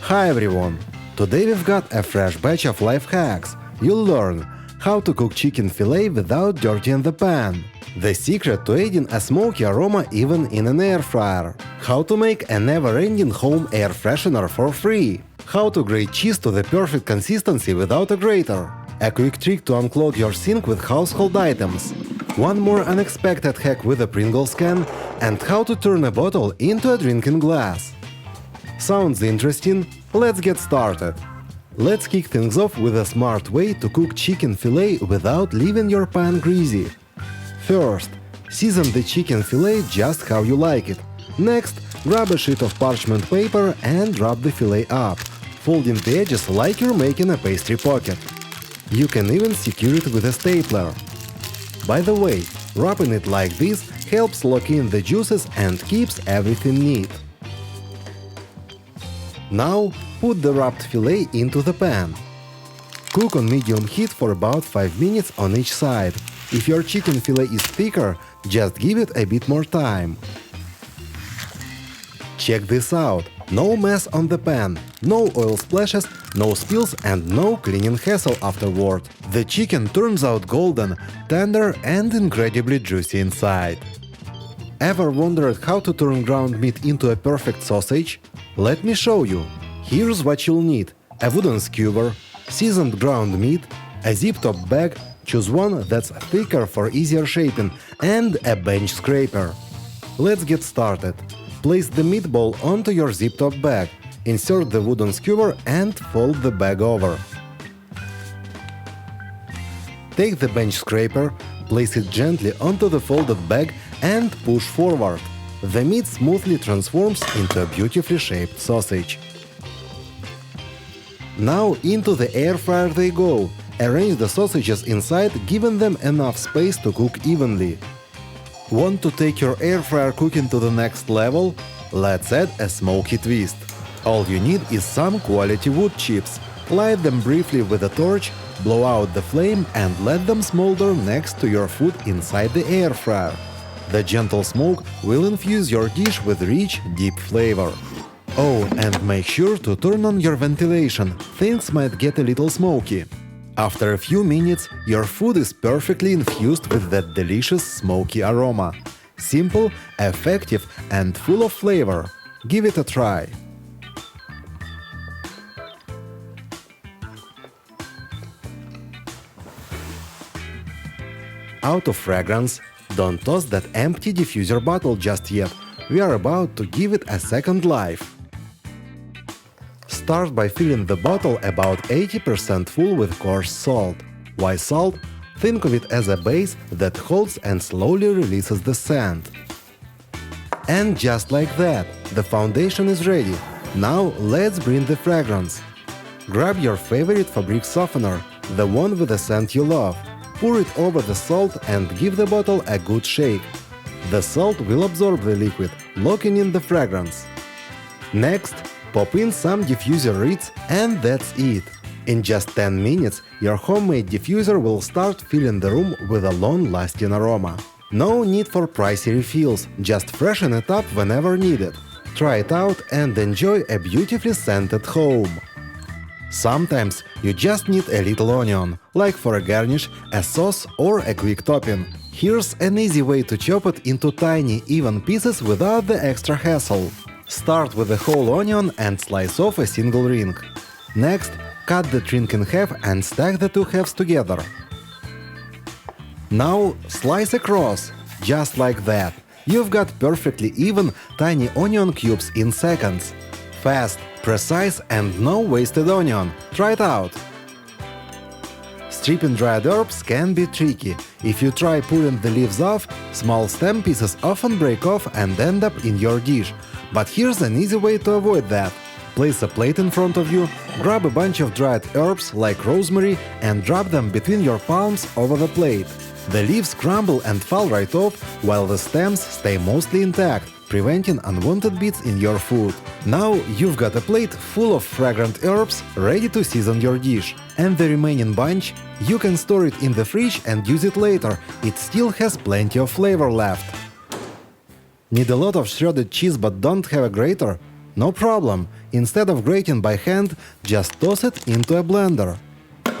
Hi everyone! Today we've got a fresh batch of life hacks. You'll learn how to cook chicken fillet without dirtying the pan, the secret to adding a smoky aroma even in an air fryer, how to make a never-ending home air freshener for free, how to grate cheese to the perfect consistency without a grater, a quick trick to unclog your sink with household items, one more unexpected hack with a Pringles can, and how to turn a bottle into a drinking glass. Sounds interesting? Let's get started. Let's kick things off with a smart way to cook chicken fillet without leaving your pan greasy. First, season the chicken fillet just how you like it. Next, grab a sheet of parchment paper and wrap the fillet up, folding the edges like you're making a pastry pocket. You can even secure it with a stapler. By the way, wrapping it like this helps lock in the juices and keeps everything neat. Now, put the wrapped fillet into the pan. Cook on medium heat for about 5 minutes on each side. If your chicken fillet is thicker, just give it a bit more time. Check this out. No mess on the pan, no oil splashes, no spills and no cleaning hassle afterward. The chicken turns out golden, tender and incredibly juicy inside. Ever wondered how to turn ground meat into a perfect sausage? Let me show you. Here's what you'll need: a wooden skewer, seasoned ground meat, a zip-top bag, choose one that's thicker for easier shaping, and a bench scraper. Let's get started. Place the meatball onto your zip-top bag, insert the wooden skewer and fold the bag over. Take the bench scraper, place it gently onto the folded bag and push forward. The meat smoothly transforms into a beautifully shaped sausage. Now into the air fryer they go. Arrange the sausages inside, giving them enough space to cook evenly. Want to take your air fryer cooking to the next level? Let's add a smoky twist. All you need is some quality wood chips. Light them briefly with a torch, blow out the flame and let them smolder next to your food inside the air fryer. The gentle smoke will infuse your dish with rich, deep flavor. Oh, and make sure to turn on your ventilation, things might get a little smoky. After a few minutes, your food is perfectly infused with that delicious smoky aroma. Simple, effective and full of flavor. Give it a try. Out of fragrance? Don't toss that empty diffuser bottle just yet. We are about to give it a second life. Start by filling the bottle about 80% full with coarse salt. Why salt? Think of it as a base that holds and slowly releases the scent. And just like that, the foundation is ready. Now let's bring the fragrance. Grab your favorite fabric softener, the one with the scent you love. Pour it over the salt and give the bottle a good shake. The salt will absorb the liquid, locking in the fragrance. Next, pop in some diffuser reeds and that's it. In just 10 minutes, your homemade diffuser will start filling the room with a long-lasting aroma. No need for pricey refills, just freshen it up whenever needed. Try it out and enjoy a beautifully scented home. Sometimes you just need a little onion, like for a garnish, a sauce or a quick topping. Here's an easy way to chop it into tiny, even pieces without the extra hassle. Start with a whole onion and slice off a single ring. Next, cut the ring in half and stack the two halves together. Now slice across, just like that. You've got perfectly even tiny onion cubes in seconds. Fast, precise and no wasted onion. Try it out! Stripping dried herbs can be tricky. If you try pulling the leaves off, small stem pieces often break off and end up in your dish. But here's an easy way to avoid that. Place a plate in front of you, grab a bunch of dried herbs like rosemary and drop them between your palms over the plate. The leaves crumble and fall right off, while the stems stay mostly intact, preventing unwanted bits in your food. Now you've got a plate full of fragrant herbs ready to season your dish. And the remaining bunch, you can store it in the fridge and use it later, it still has plenty of flavor left. Need a lot of shredded cheese but don't have a grater? No problem, Instead of grating by hand, just toss it into a blender.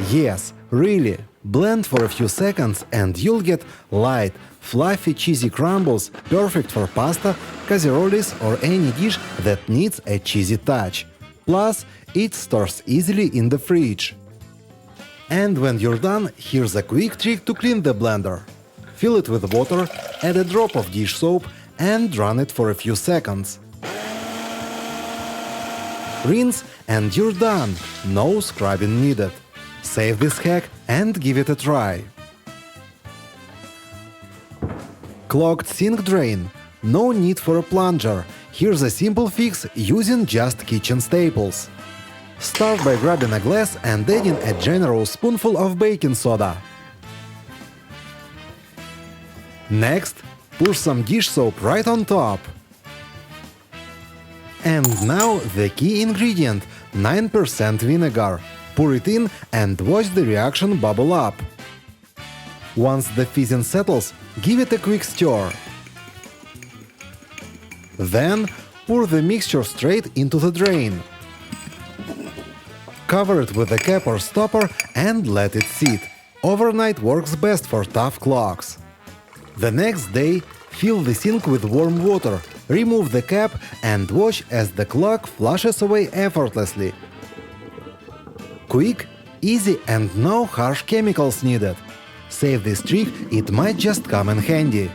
Yes, really, blend for a few seconds and you'll get light, fluffy cheesy crumbles perfect for pasta, casseroles or any dish that needs a cheesy touch. Plus, it stores easily in the fridge. And when you're done, here's a quick trick to clean the blender. Fill it with water, add a drop of dish soap and run it for a few seconds. Rinse and you're done, no scrubbing needed. Save this hack and give it a try. Clogged sink drain. No need for a plunger. Here's a simple fix using just kitchen staples. Start by grabbing a glass and adding a generous spoonful of baking soda. Next, push some dish soap right on top. And now the key ingredient, 9% vinegar. Pour it in and watch the reaction bubble up. Once the fizzing settles, give it a quick stir. Then, pour the mixture straight into the drain. Cover it with a cap or stopper and let it sit. Overnight works best for tough clogs. The next day, fill the sink with warm water, remove the cap and watch as the clog flushes away effortlessly. Quick, easy and no harsh chemicals needed. Save this trick, it might just come in handy.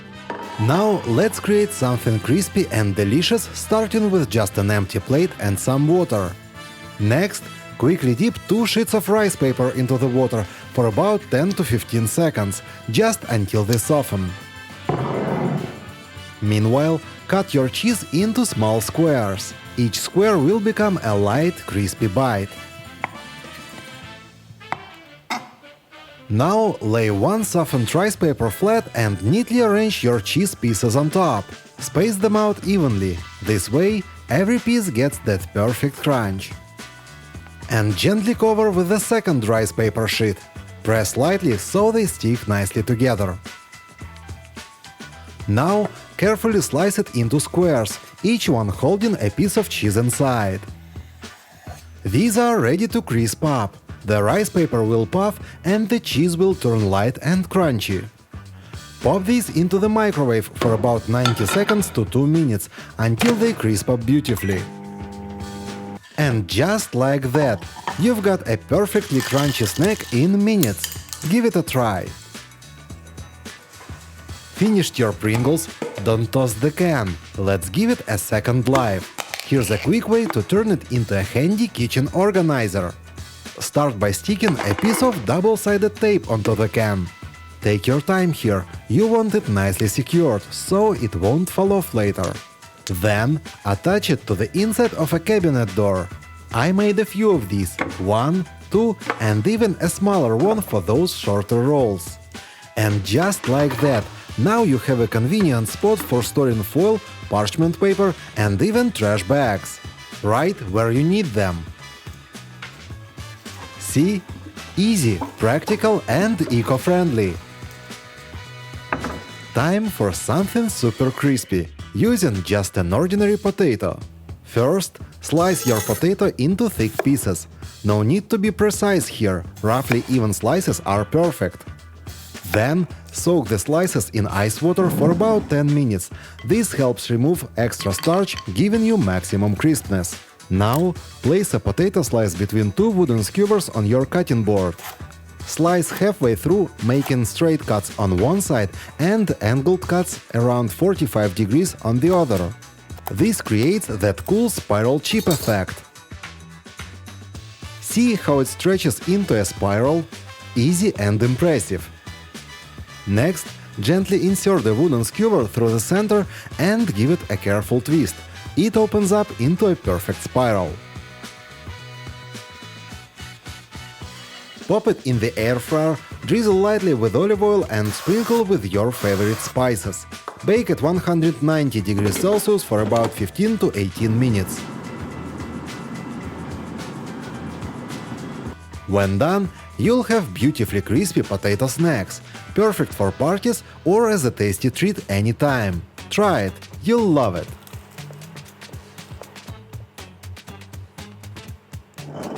Now let's create something crispy and delicious, starting with just an empty plate and some water. Next, quickly dip 2 sheets of rice paper into the water for about 10 to 15 seconds, just until they soften. Meanwhile, cut your cheese into small squares. Each square will become a light, crispy bite. Now lay 1 softened rice paper flat and neatly arrange your cheese pieces on top. Space them out evenly. This way, every piece gets that perfect crunch. And gently cover with the second rice paper sheet. Press lightly so they stick nicely together. Now, carefully slice it into squares, each one holding a piece of cheese inside. These are ready to crisp up. The rice paper will puff and the cheese will turn light and crunchy. Pop these into the microwave for about 90 seconds to 2 minutes until they crisp up beautifully. And just like that, you've got a perfectly crunchy snack in minutes. Give it a try. Finished your Pringles? Don't toss the can. Let's give it a second life. Here's a quick way to turn it into a handy kitchen organizer. Start by sticking a piece of double-sided tape onto the can. Take your time here, you want it nicely secured, so it won't fall off later. Then, attach it to the inside of a cabinet door. I made a few of these, 1, 2, and even a smaller one for those shorter rolls. And just like that, now you have a convenient spot for storing foil, parchment paper, and even trash bags. Right where you need them. See? Easy, practical, and eco-friendly. Time for something super crispy, using just an ordinary potato. First, slice your potato into thick pieces. No need to be precise here, roughly even slices are perfect. Then, soak the slices in ice water for about 10 minutes. This helps remove extra starch, giving you maximum crispness. Now, place a potato slice between 2 wooden skewers on your cutting board. Slice halfway through, making straight cuts on one side and angled cuts around 45 degrees on the other. This creates that cool spiral chip effect. See how it stretches into a spiral? Easy and impressive. Next, gently insert the wooden skewer through the center and give it a careful twist. It opens up into a perfect spiral. Pop it in the air fryer, drizzle lightly with olive oil and sprinkle with your favorite spices. Bake at 190 degrees Celsius for about 15 to 18 minutes. When done, you'll have beautifully crispy potato snacks, perfect for parties or as a tasty treat anytime. Try it, you'll love it!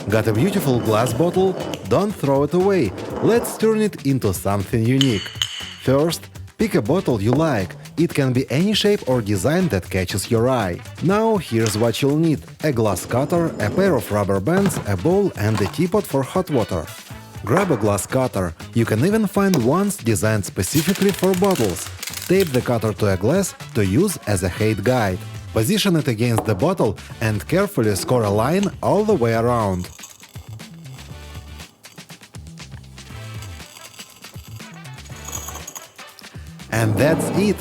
Got a beautiful glass bottle? Don't throw it away. Let's turn it into something unique. First, pick a bottle you like. It can be any shape or design that catches your eye. Now here's what you'll need: a glass cutter, a pair of rubber bands, a bowl and a teapot for hot water. Grab a glass cutter. You can even find ones designed specifically for bottles. Tape the cutter to a glass to use as a height guide. Position it against the bottle and carefully score a line all the way around. And that's it!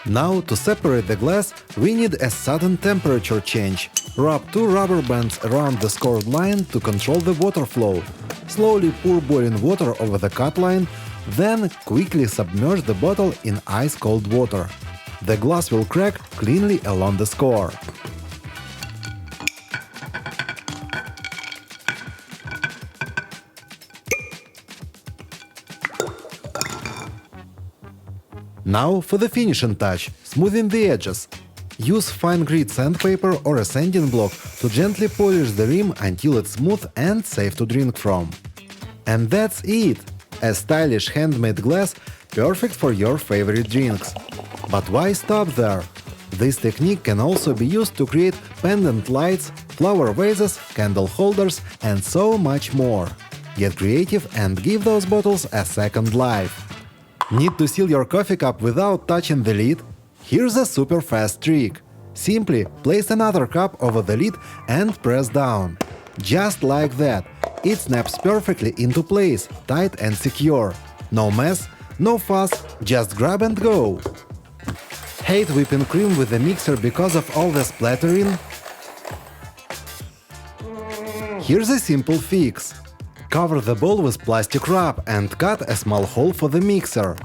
Now, to separate the glass, we need a sudden temperature change. Rub 2 rubber bands around the scored line to control the water flow. Slowly pour boiling water over the cut line, then quickly submerge the bottle in ice-cold water. The glass will crack cleanly along the score. Now for the finishing touch, smoothing the edges. Use fine grit sandpaper or a sanding block to gently polish the rim until it's smooth and safe to drink from. And that's it! A stylish handmade glass, perfect for your favorite drinks. But why stop there? This technique can also be used to create pendant lights, flower vases, candle holders, and so much more. Get creative and give those bottles a second life. Need to seal your coffee cup without touching the lid? Here's a super fast trick. Simply place another cup over the lid and press down. Just like that. It snaps perfectly into place, tight and secure. No mess, no fuss, just grab and go. Hate whipping cream with the mixer because of all the splattering? Here's a simple fix. Cover the bowl with plastic wrap and cut a small hole for the mixer.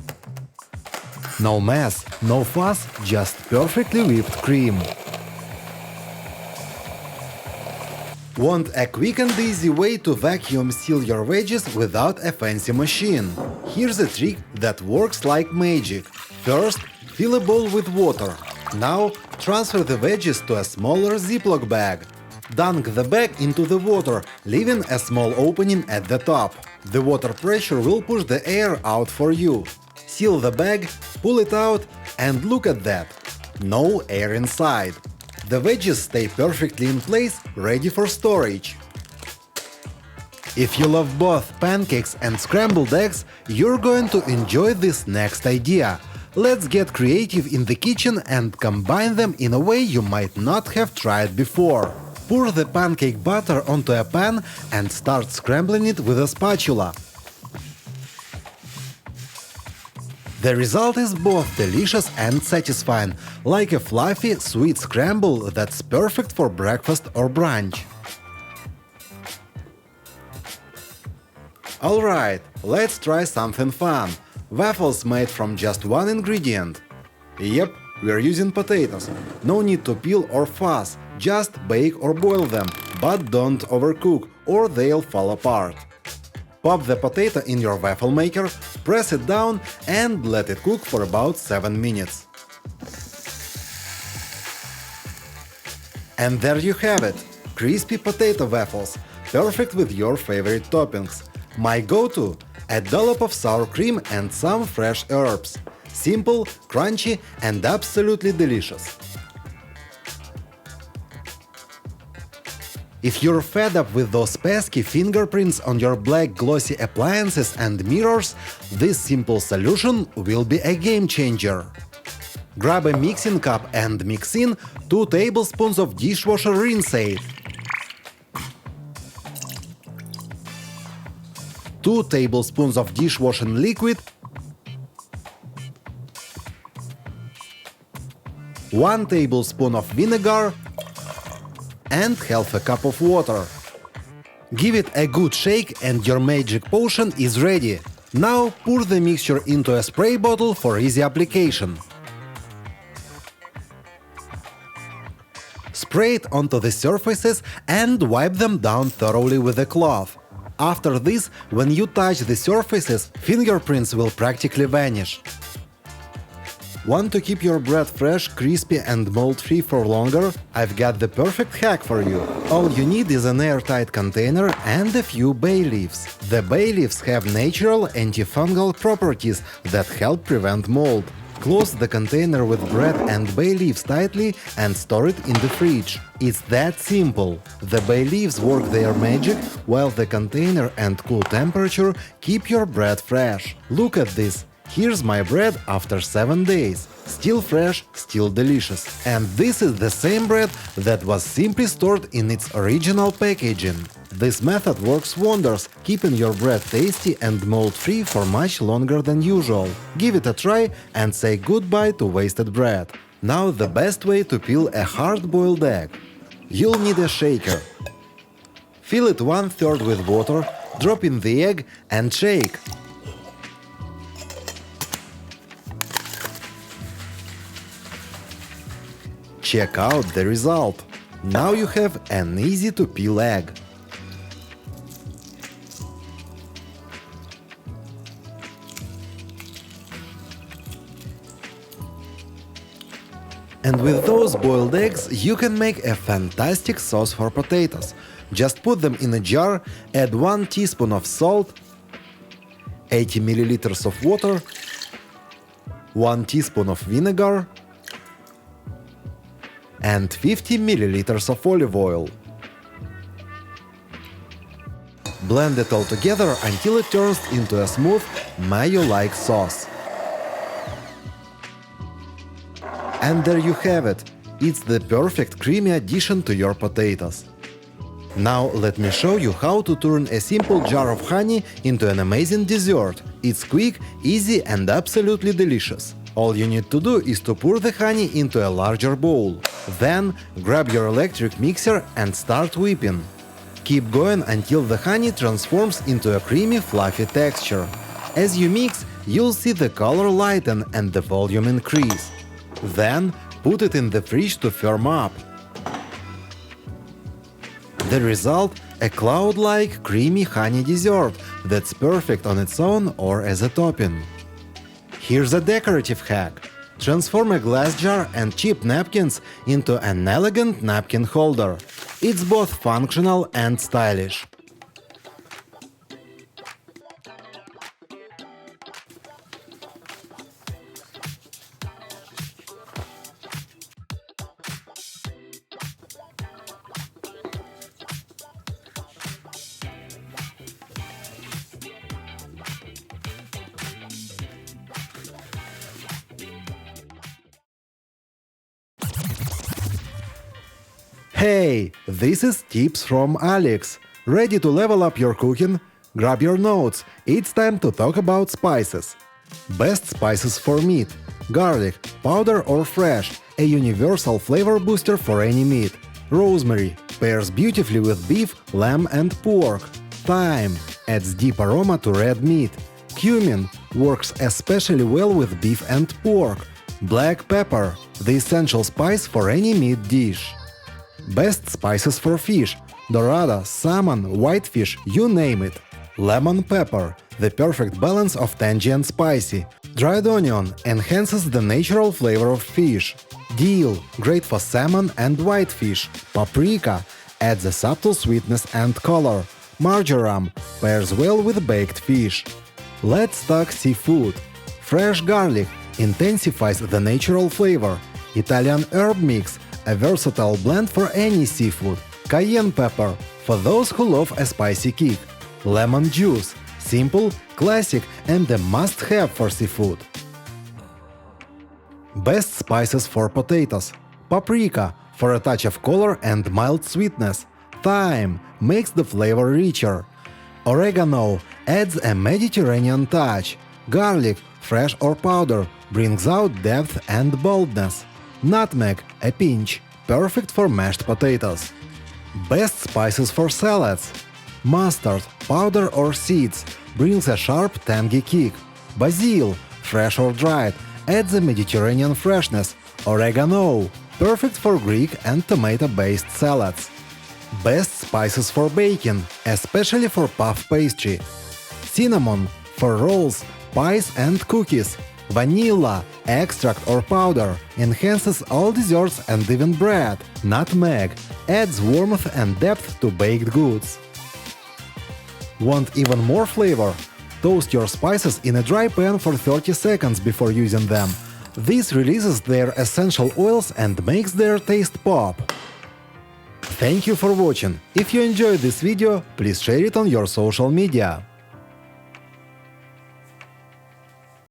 No mess, no fuss, just perfectly whipped cream. Want a quick and easy way to vacuum seal your veggies without a fancy machine? Here's a trick that works like magic. First, fill a bowl with water. Now, transfer the veggies to a smaller Ziploc bag. Dunk the bag into the water, leaving a small opening at the top. The water pressure will push the air out for you. Seal the bag, pull it out, and look at that! No air inside. The veggies stay perfectly in place, ready for storage. If you love both pancakes and scrambled eggs, you're going to enjoy this next idea. Let's get creative in the kitchen and combine them in a way you might not have tried before. Pour the pancake batter onto a pan and start scrambling it with a spatula. The result is both delicious and satisfying, like a fluffy, sweet scramble that's perfect for breakfast or brunch. Alright, let's try something fun. Waffles made from just one ingredient. Yep, we're using potatoes. No need to peel or fuss, just bake or boil them, but don't overcook or they'll fall apart. Pop the potato in your waffle maker, press it down and let it cook for about 7 minutes. And there you have it! Crispy potato waffles, perfect with your favorite toppings. My go-to: a dollop of sour cream and some fresh herbs. Simple, crunchy and absolutely delicious. If you're fed up with those pesky fingerprints on your black glossy appliances and mirrors, this simple solution will be a game changer. Grab a mixing cup and mix in 2 tablespoons of dishwasher rinse aid, 2 tablespoons of dishwashing liquid, 1 tablespoon of vinegar, and half a cup of water. Give it a good shake and your magic potion is ready. Now pour the mixture into a spray bottle for easy application. Spray it onto the surfaces and wipe them down thoroughly with a cloth. After this, when you touch the surfaces, fingerprints will practically vanish. Want to keep your bread fresh, crispy and mold-free for longer? I've got the perfect hack for you. All you need is an airtight container and a few bay leaves. The bay leaves have natural antifungal properties that help prevent mold. Close the container with bread and bay leaves tightly and store it in the fridge. It's that simple. The bay leaves work their magic, while the container and cool temperature keep your bread fresh. Look at this. Here's my bread after 7 days. Still fresh, still delicious. And this is the same bread that was simply stored in its original packaging. This method works wonders, keeping your bread tasty and mold-free for much longer than usual. Give it a try and say goodbye to wasted bread. Now the best way to peel a hard-boiled egg. You'll need a shaker. Fill it 1/3 with water, drop in the egg and shake. Check out the result. Now you have an easy-to-peel egg. And with those boiled eggs, you can make a fantastic sauce for potatoes. Just put them in a jar, add 1 teaspoon of salt, 80 milliliters of water, 1 teaspoon of vinegar, and 50 milliliters of olive oil. Blend it all together until it turns into a smooth, mayo-like sauce. And there you have it. It's the perfect creamy addition to your potatoes. Now let me show you how to turn a simple jar of honey into an amazing dessert. It's quick, easy and absolutely delicious. All you need to do is to pour the honey into a larger bowl. Then grab your electric mixer and start whipping. Keep going until the honey transforms into a creamy, fluffy texture. As you mix, you'll see the color lighten and the volume increase. Then put it in the fridge to firm up. The result: a cloud-like creamy honey dessert that's perfect on its own or as a topping. Here's a decorative hack. Transform a glass jar and cheap napkins into an elegant napkin holder. It's both functional and stylish. Hey, this is Tips from Alex. Ready to level up your cooking? Grab your notes, it's time to talk about spices. Best spices for meat. Garlic, powder or fresh, a universal flavor booster for any meat. Rosemary, pairs beautifully with beef, lamb and pork. Thyme, adds deep aroma to red meat. Cumin, works especially well with beef and pork. Black pepper, the essential spice for any meat dish. Best spices for fish. Dorada, salmon, whitefish, you name it. Lemon pepper, the perfect balance of tangy and spicy. Dried onion, enhances the natural flavor of fish. Dill, great for salmon and whitefish. Paprika, adds a subtle sweetness and color. Marjoram, pairs well with baked fish. Let's talk seafood. Fresh garlic, intensifies the natural flavor. Italian herb mix, a versatile blend for any seafood. Cayenne pepper, for those who love a spicy kick. Lemon juice, simple, classic and a must-have for seafood. Best spices for potatoes. Paprika, for a touch of color and mild sweetness. Thyme, makes the flavor richer. Oregano, adds a Mediterranean touch. Garlic, fresh or powder, brings out depth and boldness. Nutmeg, a pinch, perfect for mashed potatoes. Best spices for salads. Mustard, powder or seeds, brings a sharp, tangy kick. Basil, fresh or dried, adds a Mediterranean freshness. Oregano, perfect for Greek and tomato-based salads. Best spices for baking, especially for puff pastry. Cinnamon, for rolls, pies and cookies. Vanilla, extract or powder, enhances all desserts and even bread. Nutmeg, adds warmth and depth to baked goods. Want even more flavor? Toast your spices in a dry pan for 30 seconds before using them. This releases their essential oils and makes their taste pop. Thank you for watching. If you enjoyed this video, please share it on your social media.